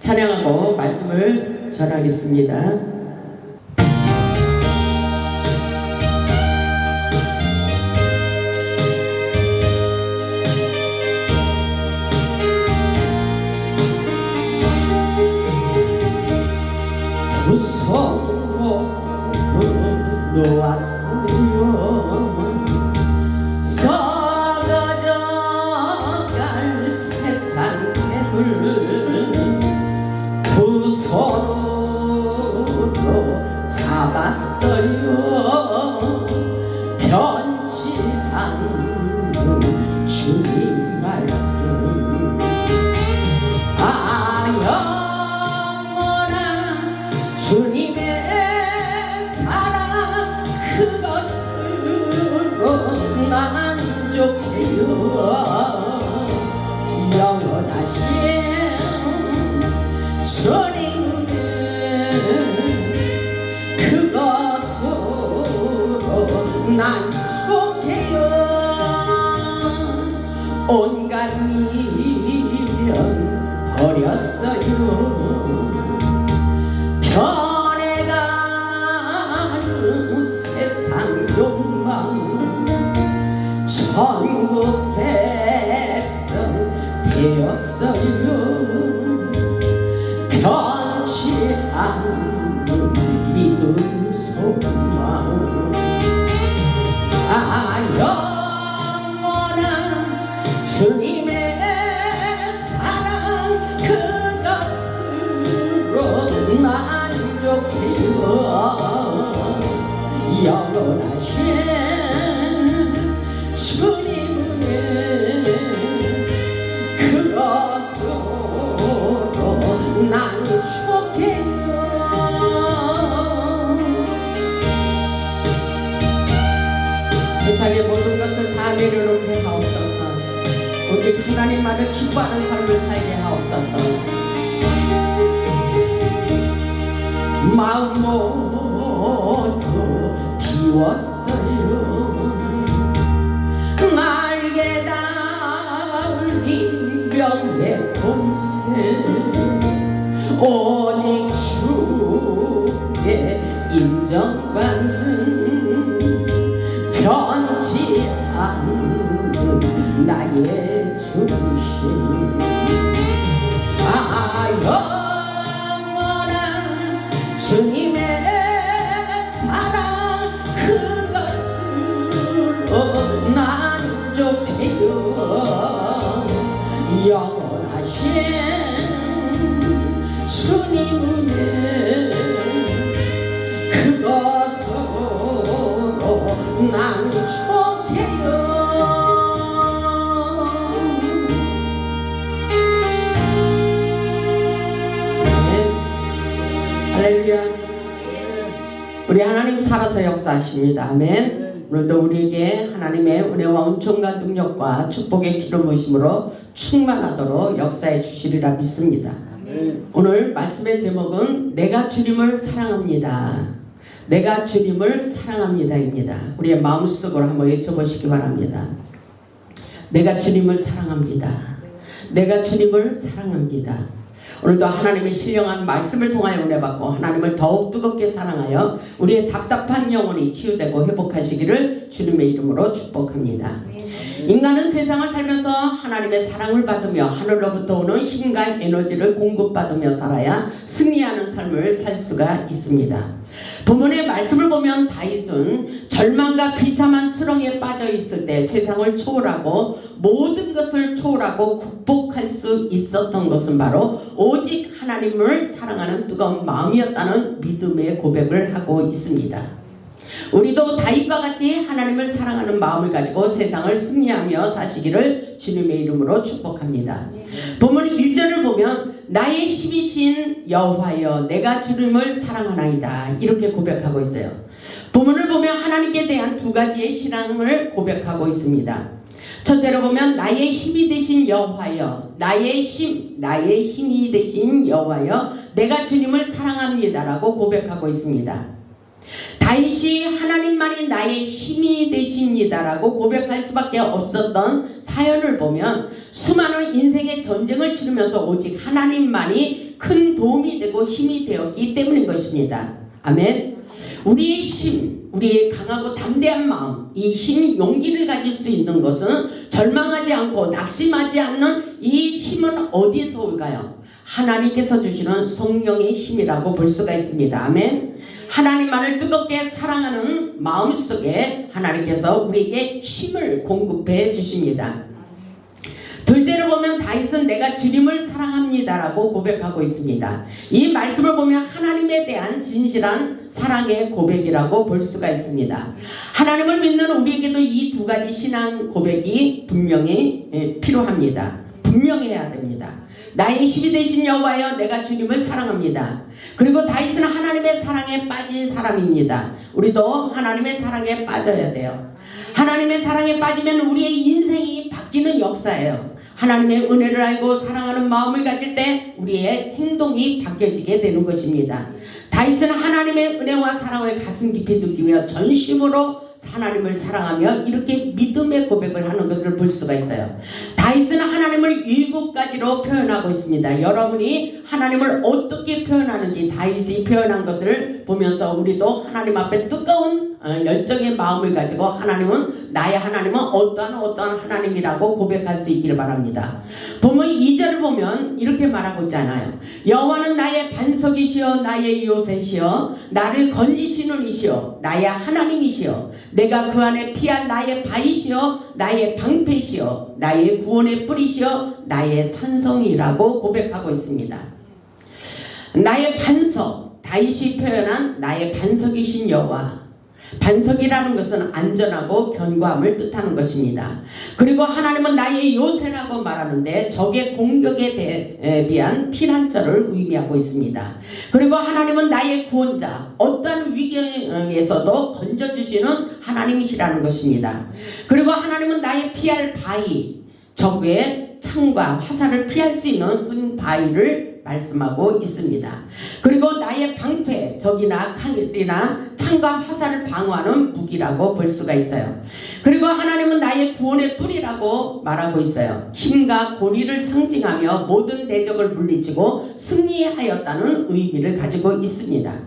찬양하고 말씀을 전하겠습니다. 두 손으로 놓았으며 썩어져갈 세상 죄를 두 손으로 잡았어요. 변치 않는 주님 말씀 주님의 사랑 그것으로 만족해요. 영원하신 주님의 그것으로 만족해요. 온갖 미련 버렸어요. 변해가는 세상 욕망 천국 백성 되었어요. 변치 않는 믿음 소망 영원한 주님의 사랑 그것으로 만족해요. 영원하신 주님의 그것으로 만족해요. 세상의 모든 것을 다 내려놓게 하옵소서. 오직 하나님만을 기뻐하는 삶을 살게 하옵소서. 마음 모두 비웠어요. 날개 달린 명예 공세 오직 주의 인정받는 변치 않는 나의 중심 영원한 주님의 사랑 그것으로 만족해요. 영원하신 주님의 그것으로 만족해요. 할렐루야. 우리 하나님 살아서 역사하십니다. 아멘. 오늘도 우리에게 하나님의 은혜와 은총과 능력과 축복의 기름 부으심으로 충만하도록 역사해 주시리라 믿습니다. 오늘 말씀의 제목은 내가 주님을 사랑합니다. 내가 주님을 사랑합니다입니다. 우리의 마음속으로 한번 외쳐보시기 바랍니다. 내가 주님을 사랑합니다. 내가 주님을 사랑합니다. 오늘도 하나님의 신령한 말씀을 통하여 은혜 받고 하나님을 더욱 뜨겁게 사랑하여 우리의 답답한 영혼이 치유되고 회복하시기를 주님의 이름으로 축복합니다. 인간은 세상을 살면서 하나님의 사랑을 받으며 하늘로부터 오는 힘과 에너지를 공급받으며 살아야 승리하는 삶을 살 수가 있습니다. 본문의 말씀을 보면 다윗은 절망과 비참한 수렁에 빠져 있을 때 세상을 초월하고 모든 것을 초월하고 극복할 수 있었던 것은 바로 오직 하나님을 사랑하는 뜨거운 마음이었다는 믿음의 고백을 하고 있습니다. 우리도 다윗과 같이 하나님을 사랑하는 마음을 가지고 세상을 승리하며 사시기를 주님의 이름으로 축복합니다. 본문 1절을 보면 나의 힘이신 여호와여 내가 주님을 사랑하나이다 이렇게 고백하고 있어요. 본문을 보면 하나님께 대한 두 가지의 신앙을 고백하고 있습니다. 첫째로 보면 나의 힘이 되신 여호와여 나의 힘이 되신 여호와여 내가 주님을 사랑합니다라고 고백하고 있습니다. 다윗이 하나님만이 나의 힘이 되십니다라고 고백할 수밖에 없었던 사연을 보면 수많은 인생의 전쟁을 치르면서 오직 하나님만이 큰 도움이 되고 힘이 되었기 때문인 것입니다. 아멘. 우리의 힘, 우리의 강하고 담대한 마음, 이 힘, 용기를 가질 수 있는 것은 절망하지 않고 낙심하지 않는 이 힘은 어디서 올까요? 하나님께서 주시는 성령의 힘이라고 볼 수가 있습니다. 아멘. 하나님만을 뜨겁게 사랑하는 마음속에 하나님께서 우리에게 힘을 공급해 주십니다. 둘째로 보면 다윗은 내가 주님을 사랑합니다라고 고백하고 있습니다. 이 말씀을 보면 하나님에 대한 진실한 사랑의 고백이라고 볼 수가 있습니다. 하나님을 믿는 우리에게도 이 두 가지 신앙 고백이 분명히 필요합니다. 분명해야 됩니다. 나의 힘이 되신 여호와여 내가 주님을 사랑합니다. 그리고 다윗은 하나님의 사랑에 빠진 사람입니다. 우리도 하나님의 사랑에 빠져야 돼요. 하나님의 사랑에 빠지면 우리의 인생이 바뀌는 역사예요. 하나님의 은혜를 알고 사랑하는 마음을 가질 때 우리의 행동이 바뀌어지게 되는 것입니다. 다윗은 하나님의 은혜와 사랑을 가슴 깊이 느끼며 전심으로 하나님을 사랑하며 이렇게 믿음의 고백을 하는 것을 볼 수가 있어요. 다윗은 하나님을 7가지로 표현하고 있습니다. 여러분이 하나님을 어떻게 표현하는지 다윗이 표현한 것을 보면서 우리도 하나님 앞에 뜨거운 열정의 마음을 가지고 나의 하나님은 어떠한 하나님이라고 고백할 수 있기를 바랍니다. 보면 2절을 보면 이렇게 말하고 있잖아요. 여호와는 나의 반석이시여 나의 요새시여 나를 건지시는 이시여 나의 하나님이시여 내가 그 안에 피할 나의 바위시여 나의 방패시여 나의 구원의 뿌리시여 나의 산성이라고 고백하고 있습니다. 나의 반석, 다윗이 표현한 나의 반석이신 여호와. 반석이라는 것은 안전하고 견고함을 뜻하는 것입니다. 그리고 하나님은 나의 요새라고 말하는데 적의 공격에 대한 피난처를 의미하고 있습니다. 그리고 하나님은 나의 구원자, 어떠한 위기에서도 건져주시는 하나님이시라는 것입니다. 그리고 하나님은 나의 피할 바위, 적의 창과 화살을 피할 수 있는 큰 바위를 말씀하고 있습니다. 그리고 나의 방패, 적이나 칼이나 창과 화살을 방어하는 무기라고 볼 수가 있어요. 그리고 하나님은 나의 구원의 뿔이라고 말하고 있어요. 힘과 고리를 상징하며 모든 대적을 물리치고 승리하였다는 의미를 가지고 있습니다.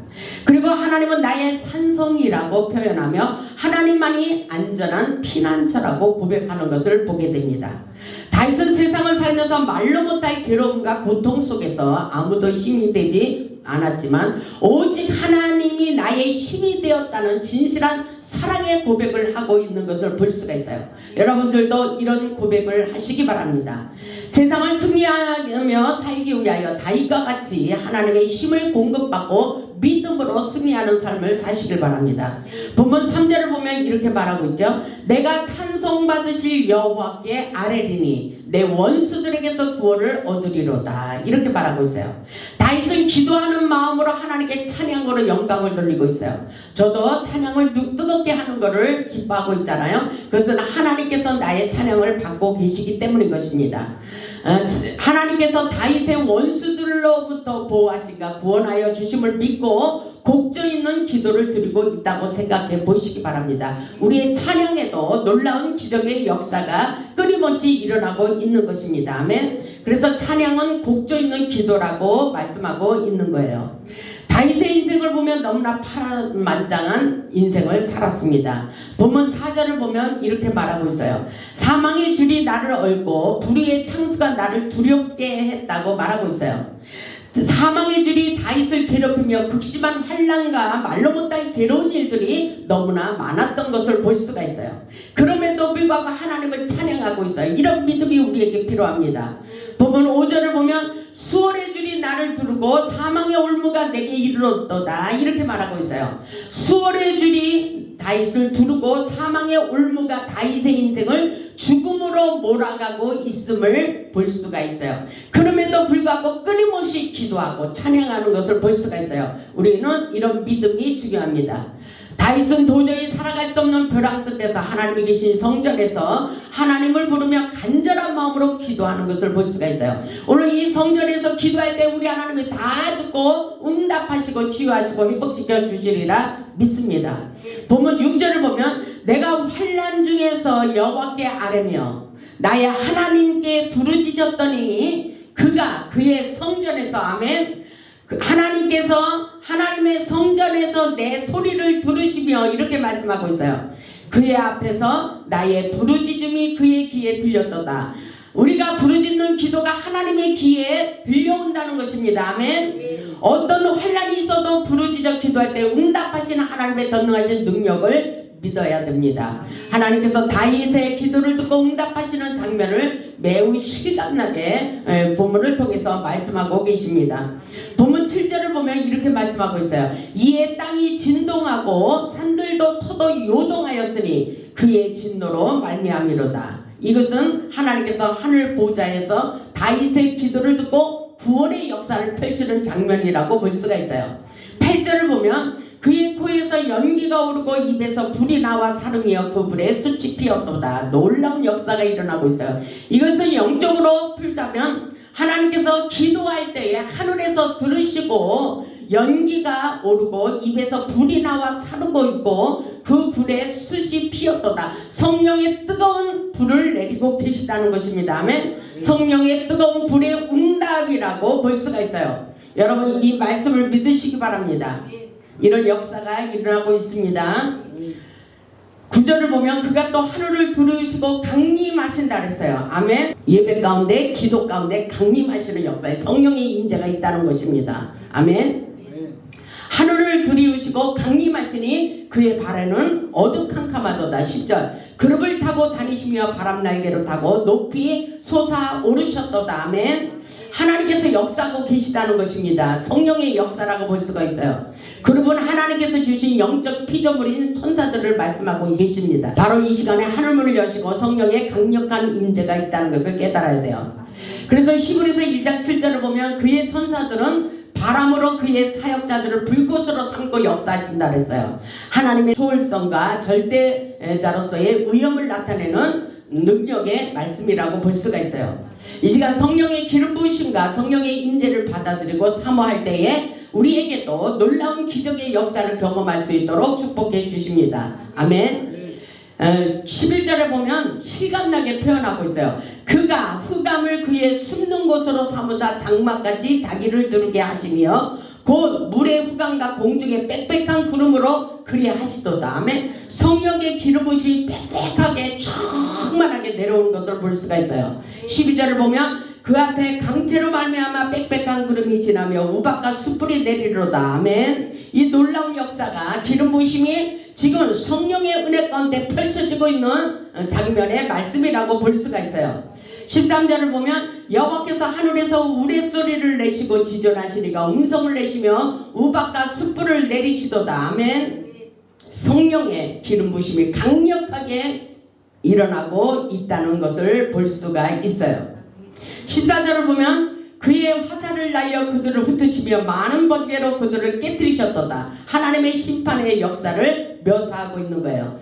그리고 하나님은 나의 산성이라고 표현하며 하나님만이 안전한 피난처라고 고백하는 것을 보게 됩니다. 다윗은 세상을 살면서 말로 못할 괴로움과 고통 속에서 아무도 힘이 되지 않았지만 오직 하나님이 나의 힘이 되었다는 진실한 사랑의 고백을 하고 있는 것을 볼 수가 있어요. 여러분들도 이런 고백을 하시기 바랍니다. 세상을 승리하며 살기 위하여 다윗과 같이 하나님의 힘을 공급받고 믿음으로 승리하는 삶을 사시길 바랍니다. 본문 3절을 보면 이렇게 말하고 있죠. 내가 찬송받으실 여호와께 아뢰리니 내 원수들에게서 구원을 얻으리로다. 이렇게 말하고 있어요. 다윗은 기도하는 마음으로 하나님께 찬양으로 영광을 돌리고 있어요. 저도 찬양을 뜨겁게 하는 것을 기뻐하고 있잖아요. 그것은 하나님께서 나의 찬양을 받고 계시기 때문인 것입니다. 하나님께서 다윗의 원수들로부터 보호하시고 구원하여 주심을 믿고 곡조 있는 기도를 드리고 있다고 생각해 보시기 바랍니다. 우리의 찬양에도 놀라운 기적의 역사가 끊임없이 일어나고 있는 것입니다. 아멘. 그래서 찬양은 곡조 있는 기도라고 말씀하고 있는 거예요. 다윗의 인생을 보면 너무나 파란만장한 인생을 살았습니다. 본문 4절을 보면 이렇게 말하고 있어요. 사망의 줄이 나를 얽고 불의의 창수가 나를 두렵게 했다고 말하고 있어요. 사망의 줄이 다윗을 괴롭히며 극심한 환난과 말로 못할 괴로운 일들이 너무나 많았던 것을 볼 수가 있어요. 그럼에도 불구하고 하나님을 찬양하고 있어요. 이런 믿음이 우리에게 필요합니다. 본문 5절을 보면 수월의 줄이 나를 두르고 사망의 올무가 내게 이르렀도다. 이렇게 말하고 있어요. 수월의 줄이 다윗을 두르고 사망의 올무가 다윗의 인생을 죽음으로 몰아가고 있음을 볼 수가 있어요. 그럼에도 불구하고 끊임없이 기도하고 찬양하는 것을 볼 수가 있어요. 우리는 이런 믿음이 중요합니다. 다윗은 도저히 살아갈 수 없는 벼랑 끝에서 하나님이 계신 성전에서 하나님을 부르며 간절한 마음으로 기도하는 것을 볼 수가 있어요. 오늘 이 성전에서 기도할 때 우리 하나님이 다 듣고 응답하시고 치유하시고 회복시켜 주시리라 믿습니다. 본문 6절을 보면 내가 환난 중에서 여호와께 아뢰며 나의 하나님께 부르짖었더니 그가 그의 성전에서 아멘 하나님께서 하나님의 성전에서 내 소리를 들으시며 이렇게 말씀하고 있어요. 그의 앞에서 나의 부르짖음이 그의 귀에 들렸도다. 우리가 부르짖는 기도가 하나님의 귀에 들려온다는 것입니다. 아멘. 어떤 환난이 있어도 부르짖어 기도할 때 응답하시는 하나님의 전능하신 능력을 믿어야 됩니다. 하나님께서 다윗의 기도를 듣고 응답하시는 장면을 매우 실감나게 본문을 통해서 말씀하고 계십니다. 본문 7절을 보면 이렇게 말씀하고 있어요. 이에 땅이 진동하고 산들도 터도 요동하였으니 그의 진노로 말미암이로다. 이것은 하나님께서 하늘 보좌에서 다윗의 기도를 듣고 구원의 역사를 펼치는 장면이라고 볼 수가 있어요. 8절을 보면 그의 코에서 연기가 오르고 입에서 불이 나와 사름이여 그 불에 숯이 피었도다. 놀라운 역사가 일어나고 있어요. 이것을 영적으로 풀자면 하나님께서 기도할 때에 하늘에서 들으시고 연기가 오르고 입에서 불이 나와 사르고 있고 그 불에 숯이 피었도다. 성령의 뜨거운 불을 내리고 계시다는 것입니다. 아멘. 성령의 뜨거운 불의 응답이라고 볼 수가 있어요. 여러분 이 말씀을 믿으시기 바랍니다. 이런 역사가 일어나고 있습니다. 9절을 보면 그가 또 하늘을 두르시고 강림하신다 그랬어요. 아멘. 예배 가운데 기도 가운데 강림하시는 역사에 성령의 임재가 있다는 것입니다. 아멘. 하늘을 두리우시고 강림하시니 그의 발에는 어두캄캄하도다. 10절 그룹을 타고 다니시며 바람날개로 타고 높이 솟아오르셨도다. 아멘. 하나님께서 역사하고 계시다는 것입니다. 성령의 역사라고 볼 수가 있어요. 그룹은 하나님께서 주신 영적 피조물인 천사들을 말씀하고 계십니다. 바로 이 시간에 하늘문을 여시고 성령의 강력한 임재가 있다는 것을 깨달아야 돼요. 그래서 히브리서 1장 7절을 보면 그의 천사들은 바람으로 그의 사역자들을 불꽃으로 삼고 역사하신다 그랬어요. 하나님의 초월성과 절대자로서의 위엄을 나타내는 능력의 말씀이라고 볼 수가 있어요. 이 시간 성령의 기름 부으심과 성령의 임재를 받아들이고 사모할 때에 우리에게도 놀라운 기적의 역사를 경험할 수 있도록 축복해 주십니다. 아멘. 11절에 보면 실감나게 표현하고 있어요. 그가 흑암을 그의 숨는 곳으로 삼으사 장막같이 자기를 두르게 하시며 곧 물의 흑암과 공중의 빽빽한 구름으로 그리 하시도다. 아멘. 성령의 기름 부으심이 빽빽하게 충만하게 내려오는 것을 볼 수가 있어요. 12절을 보면 그 앞에 강체로 말미암아 빽빽한 구름이 지나며 우박과 숯불이 내리로다. 아멘. 이 놀라운 역사가 기름 부으심이 지금 성령의 은혜 가운데 펼쳐지고 있는 장면의 말씀이라고 볼 수가 있어요. 13절을 보면 여호와께서 하늘에서 우레소리를 내시고 지존하시니가 음성을 내시며 우박과 숯불을 내리시도다. 아멘. 성령의 기름 부으심이 강력하게 일어나고 있다는 것을 볼 수가 있어요. 14절을 보면 그의 화살을 날려 그들을 흩으시며 많은 번개로 그들을 깨뜨리셨도다. 하나님의 심판의 역사를 묘사하고 있는 거예요.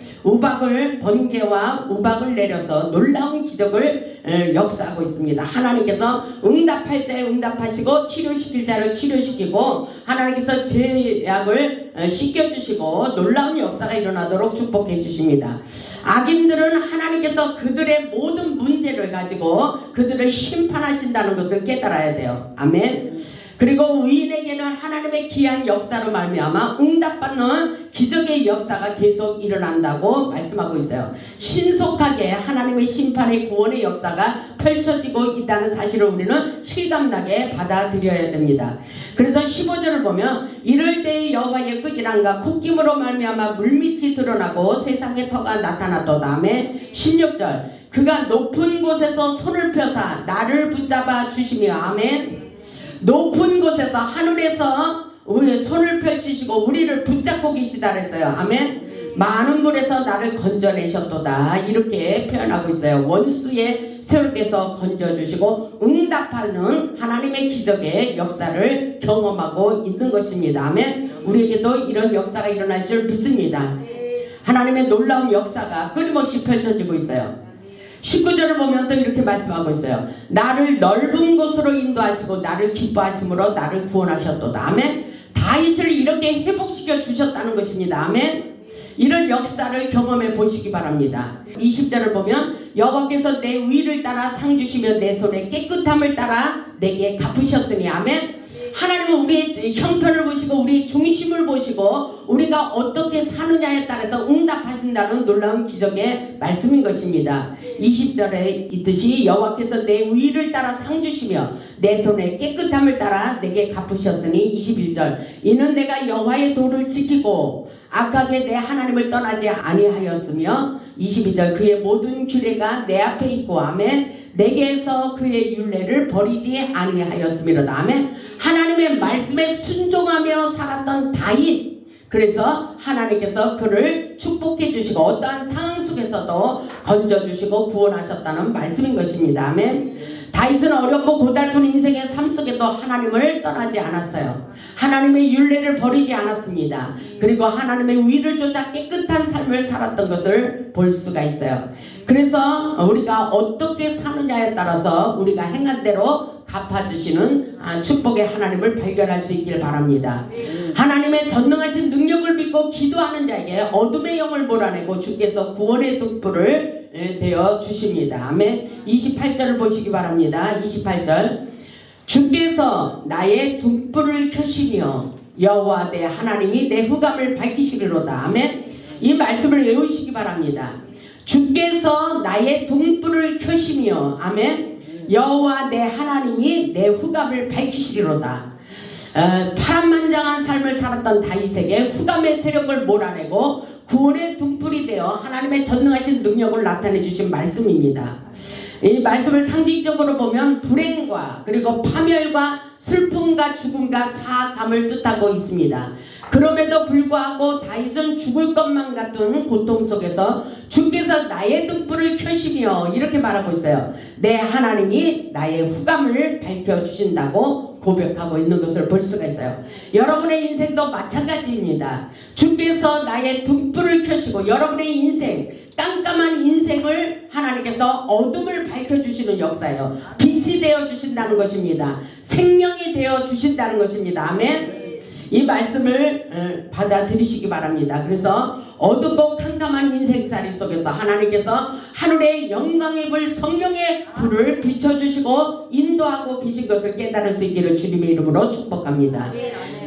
번개와 우박을 내려서 놀라운 기적을 역사하고 있습니다. 하나님께서 응답할 자에 응답하시고 치료시킬 자를 치료시키고 하나님께서 죄악을 씻겨주시고 놀라운 역사가 일어나도록 축복해 주십니다. 악인들은 하나님께서 그들의 모든 문제를 가지고 그들을 심판하신다는 것을 깨달아야 돼요. 아멘. 그리고 의인에게는 하나님의 귀한 역사로 말미암아 응답받는 기적의 역사가 계속 일어난다고 말씀하고 있어요. 신속하게 하나님의 심판의 구원의 역사가 펼쳐지고 있다는 사실을 우리는 실감나게 받아들여야 됩니다. 그래서 15절을 보면 이럴 때에 여호와의 끄지랑과 콧김으로 말미암아 물밑이 드러나고 세상의 터가 나타났도다. 다음에 16절 그가 높은 곳에서 손을 펴사 나를 붙잡아 주시며 아멘. 높은 곳에서 하늘에서 우리의 손을 펼치시고 우리를 붙잡고 계시다 그랬어요. 아멘. 많은 물에서 나를 건져내셨도다 이렇게 표현하고 있어요. 원수의 세력에서 건져주시고 응답하는 하나님의 기적의 역사를 경험하고 있는 것입니다. 아멘. 우리에게도 이런 역사가 일어날 줄 믿습니다. 하나님의 놀라운 역사가 끊임없이 펼쳐지고 있어요. 19절을 보면 또 이렇게 말씀하고 있어요. 나를 넓은 곳으로 인도하시고 나를 기뻐하심으로 나를 구원하셨도다. 아멘. 다윗을 이렇게 회복시켜 주셨다는 것입니다. 아멘. 이런 역사를 경험해 보시기 바랍니다. 20절을 보면 여호와께서 내 의를 따라 상 주시며 내 손의 깨끗함을 따라 내게 갚으셨으니. 아멘. 하나님은 우리의 형편을 보시고 우리의 중심을 보시고 우리가 어떻게 사느냐에 따라서 응답하신다는 놀라운 기적의 말씀인 것입니다. 20절에 있듯이 여호와께서 내 의를 따라 상 주시며 내 손의 깨끗함을 따라 내게 갚으셨으니. 21절 이는 내가 여호와의 도를 지키고 악하게 내 하나님을 떠나지 아니하였으며. 22절 그의 모든 규례가 내 앞에 있고. 아멘. 내게서 그의 율례를 버리지 아니하였음이로다. 아멘. 하나님의 말씀에 순종하며 살았던 다윗, 그래서 하나님께서 그를 축복해 주시고 어떠한 상황 속에서도 건져주시고 구원하셨다는 말씀인 것입니다. 아멘. 다윗은 어렵고 고달픈 인생의 삶 속에도 하나님을 떠나지 않았어요. 하나님의 율례를 버리지 않았습니다. 그리고 하나님의 위를 쫓아 깨끗한 삶을 살았던 것을 볼 수가 있어요. 그래서 우리가 어떻게 사느냐에 따라서 우리가 행한 대로 갚아주시는 축복의 하나님을 발견할 수 있길 바랍니다. 하나님의 전능하신 능력을 믿고 기도하는 자에게 어둠의 영을 몰아내고 주께서 구원의 등불을 되어 주십니다. 아멘. 28절을 보시기 바랍니다. 28절 주께서 나의 등불을 켜시며 여호와 내 하나님이 내 흑암을 밝히시리로다. 아멘. 이 말씀을 외우시기 바랍니다. 주께서 나의 등불을 켜시며. 아멘. 여호와 내 하나님이 내 흑암을 밝히시리로다. 파란만장한 삶을 살았던 다윗에게 흑암의 세력을 몰아내고 구원의 등불이 되어 하나님의 전능하신 능력을 나타내 주신 말씀입니다. 이 말씀을 상징적으로 보면 불행과 그리고 파멸과 슬픔과 죽음과 사감을 뜻하고 있습니다. 그럼에도 불구하고 다윗은 죽을 것만 같은 고통 속에서 주께서 나의 등불을 켜시며 이렇게 말하고 있어요. 내 하나님이 나의 흑암을 밝혀주신다고 고백하고 있는 것을 볼 수가 있어요. 여러분의 인생도 마찬가지입니다. 주께서 나의 등불을 켜시고 여러분의 인생, 깜깜한 인생을 하나님께서 어둠을 밝혀주시는 역사예요. 빛이 되어주신다는 것입니다. 생명이 되어주신다는 것입니다. 아멘. 이 말씀을 받아들이시기 바랍니다. 그래서 어둡고 캄캄한 인생살이 속에서 하나님께서 하늘의 영광의 불, 성령의 불을 비춰주시고 인도하고 계신 것을 깨달을 수 있기를 주님의 이름으로 축복합니다.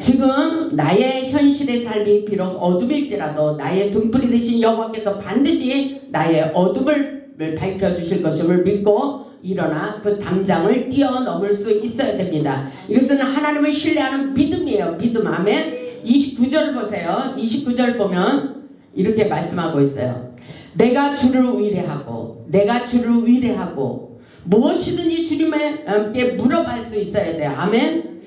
지금 나의 현실의 삶이 비록 어둠일지라도 나의 등불이 되신 여호와께서 반드시 나의 어둠을 밝혀주실 것임을 믿고 일어나 그 담장을 뛰어넘을 수 있어야 됩니다. 이것은 하나님을 신뢰하는 믿음이에요. 믿음. 아멘. 29절 보세요. 29절 보면 이렇게 말씀하고 있어요. 내가 주를 의뢰하고 내가 주를 의뢰하고 무엇이든지 주님께 물어볼 수 있어야 돼요. 아멘.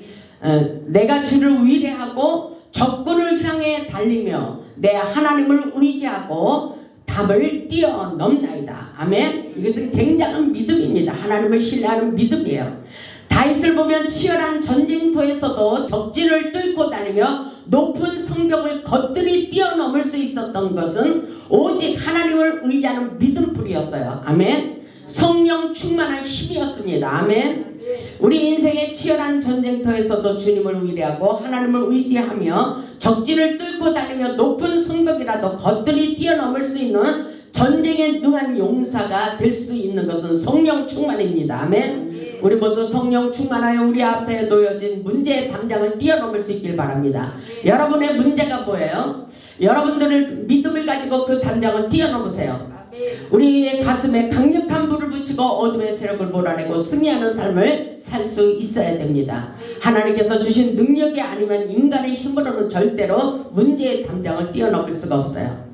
내가 주를 의뢰하고 적군을 향해 달리며 내 하나님을 의지하고 답을 뛰어넘나이다. 아멘. 이것은 굉장한 믿음입니다. 하나님을 신뢰하는 믿음이에요. 다윗을 보면 치열한 전쟁터에서도 적진을 뚫고 다니며 높은 성벽을 거뜬히 뛰어넘을 수 있었던 것은 오직 하나님을 의지하는 믿음뿐이었어요. 아멘. 성령 충만한 힘이었습니다. 아멘. 우리 인생의 치열한 전쟁터에서도 주님을 의뢰하고 하나님을 의지하며 적진을 뚫고 다니며 높은 성벽이라도 거뜬히 뛰어넘을 수 있는 전쟁에 능한 용사가 될 수 있는 것은 성령 충만입니다. 아멘. 우리 모두 성령 충만하여 우리 앞에 놓여진 문제의 담장을 뛰어넘을 수 있길 바랍니다. 여러분의 문제가 뭐예요? 여러분들을 믿음을 가지고 그 담장을 뛰어넘으세요. 우리의 가슴에 강력한 불을 붙이고 어둠의 세력을 몰아내고 승리하는 삶을 살 수 있어야 됩니다. 하나님께서 주신 능력이 아니면 인간의 힘으로는 절대로 문제의 담장을 뛰어넘을 수가 없어요.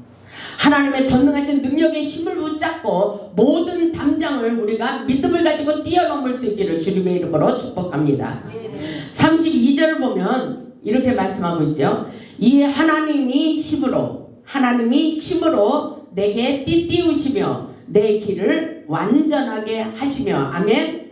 하나님의 전능하신 능력의 힘을 붙잡고 모든 담장을 우리가 믿음을 가지고 뛰어넘을 수 있기를 주님의 이름으로 축복합니다. 32절을 보면 이렇게 말씀하고 있죠. 이 하나님이 힘으로 내게 띠띠우시며 내 길을 완전하게 하시며. 아멘.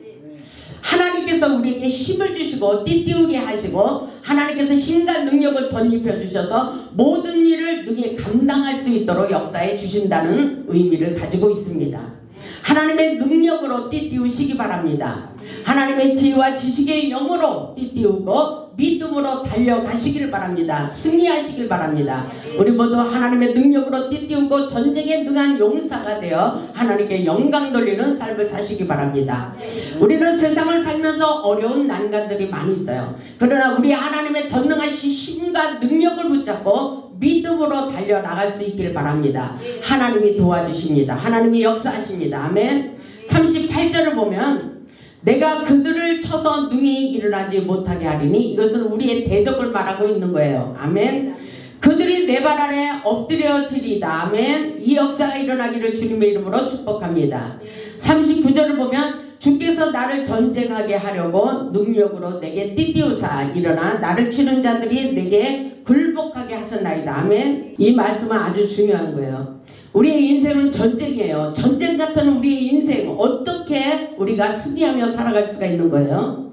하나님께서 우리에게 힘을 주시고 띠띠우게 하시고 하나님께서 힘과 능력을 덧입혀 주셔서 모든 일을 능히 감당할 수 있도록 역사해 주신다는 의미를 가지고 있습니다. 하나님의 능력으로 띠띠우시기 바랍니다. 하나님의 지혜와 지식의 영으로 띠띠우고 믿음으로 달려가시길 바랍니다. 승리하시길 바랍니다. 우리 모두 하나님의 능력으로 띠띠우고 전쟁에 능한 용사가 되어 하나님께 영광 돌리는 삶을 사시기 바랍니다. 우리는 세상을 살면서 어려운 난관들이 많이 있어요. 그러나 우리 하나님의 전능하신 힘과 능력을 붙잡고 믿음으로 달려나갈 수 있길 바랍니다. 하나님이 도와주십니다. 하나님이 역사하십니다. 아멘. 38절을 보면 내가 그들을 쳐서 능히 일어나지 못하게 하리니, 이것은 우리의 대적을 말하고 있는 거예요. 아멘. 그들이 내 발 아래 엎드려지리다. 아멘. 이 역사가 일어나기를 주님의 이름으로 축복합니다. 39절을 보면 주께서 나를 전쟁하게 하려고 능력으로 내게 띠띠우사 일어나 나를 치는 자들이 내게 굴복하게 하셨나이다. 아멘. 이 말씀은 아주 중요한 거예요. 우리의 인생은 전쟁이에요. 전쟁 같은 우리의 인생, 어떻게 우리가 승리하며 살아갈 수가 있는 거예요?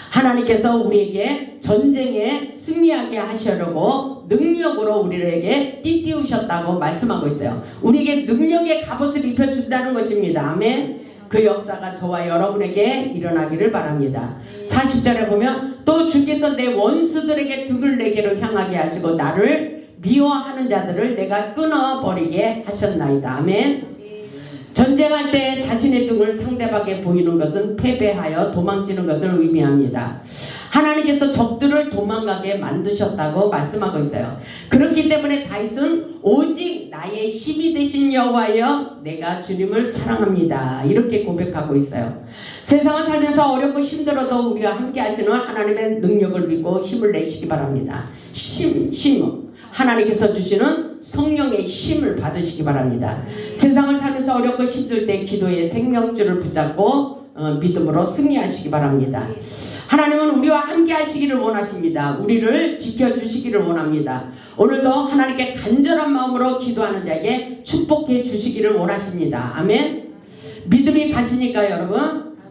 하나님께서 우리에게 전쟁에 승리하게 하시려고 능력으로 우리에게 띠띠우셨다고 말씀하고 있어요. 우리에게 능력의 갑옷을 입혀준다는 것입니다. 아멘. 그 역사가 저와 여러분에게 일어나기를 바랍니다. 40절에 보면 또 주께서 내 원수들에게 등을 내게로 향하게 하시고 나를 미워하는 자들을 내가 끊어버리게 하셨나이다. 아멘. 전쟁할 때 자신의 등을 상대방에게 보이는 것은 패배하여 도망치는 것을 의미합니다. 하나님께서 적들을 도망가게 만드셨다고 말씀하고 있어요. 그렇기 때문에 다윗은 오직 나의 힘이 되신 여호와여 내가 주님을 사랑합니다, 이렇게 고백하고 있어요. 세상을 살면서 어렵고 힘들어도 우리와 함께 하시는 하나님의 능력을 믿고 힘을 내시기 바랍니다. 힘 하나님께서 주시는 성령의 힘을 받으시기 바랍니다. 세상을 살면서 어렵고 힘들 때 기도의 생명줄을 붙잡고 믿음으로 승리하시기 바랍니다. 하나님은 우리와 함께 하시기를 원하십니다. 우리를 지켜주시기를 원합니다. 오늘도 하나님께 간절한 마음으로 기도하는 자에게 축복해 주시기를 원하십니다. 아멘. 믿음이 가시니까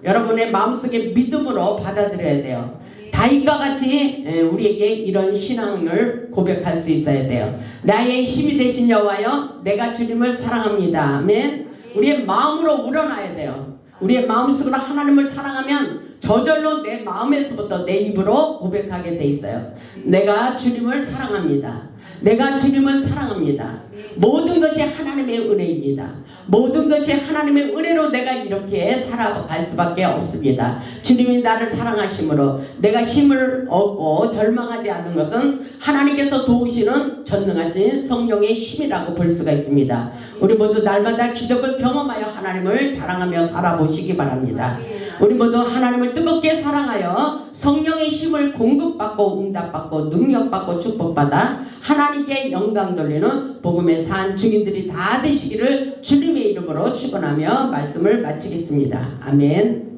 여러분의 마음속에 믿음으로 받아들여야 돼요. 다윗과 같이 우리에게 이런 신앙을 고백할 수 있어야 돼요. 나의 힘이 되신 여호와여 내가 주님을 사랑합니다. 아멘. 우리의 마음으로 우러나야 돼요. 우리의 마음속으로 하나님을 사랑하면 저절로 내 마음에서부터 내 입으로 고백하게 돼 있어요. 내가 주님을 사랑합니다. 내가 주님을 사랑합니다. 모든 것이 하나님의 은혜입니다. 모든 것이 하나님의 은혜로 내가 이렇게 살아갈 수밖에 없습니다. 주님이 나를 사랑하심으로 내가 힘을 얻고 절망하지 않는 것은 하나님께서 도우시는 전능하신 성령의 힘이라고 볼 수가 있습니다. 우리 모두 날마다 기적을 경험하여 하나님을 자랑하며 살아보시기 바랍니다. 우리 모두 하나님을 뜨겁게 사랑하여 성령의 힘을 공급받고 응답받고 능력받고 축복받아 하나님께 영광 돌리는 복음의 산 증인들이 다 되시기를 주님의 이름으로 축원하며 말씀을 마치겠습니다. 아멘.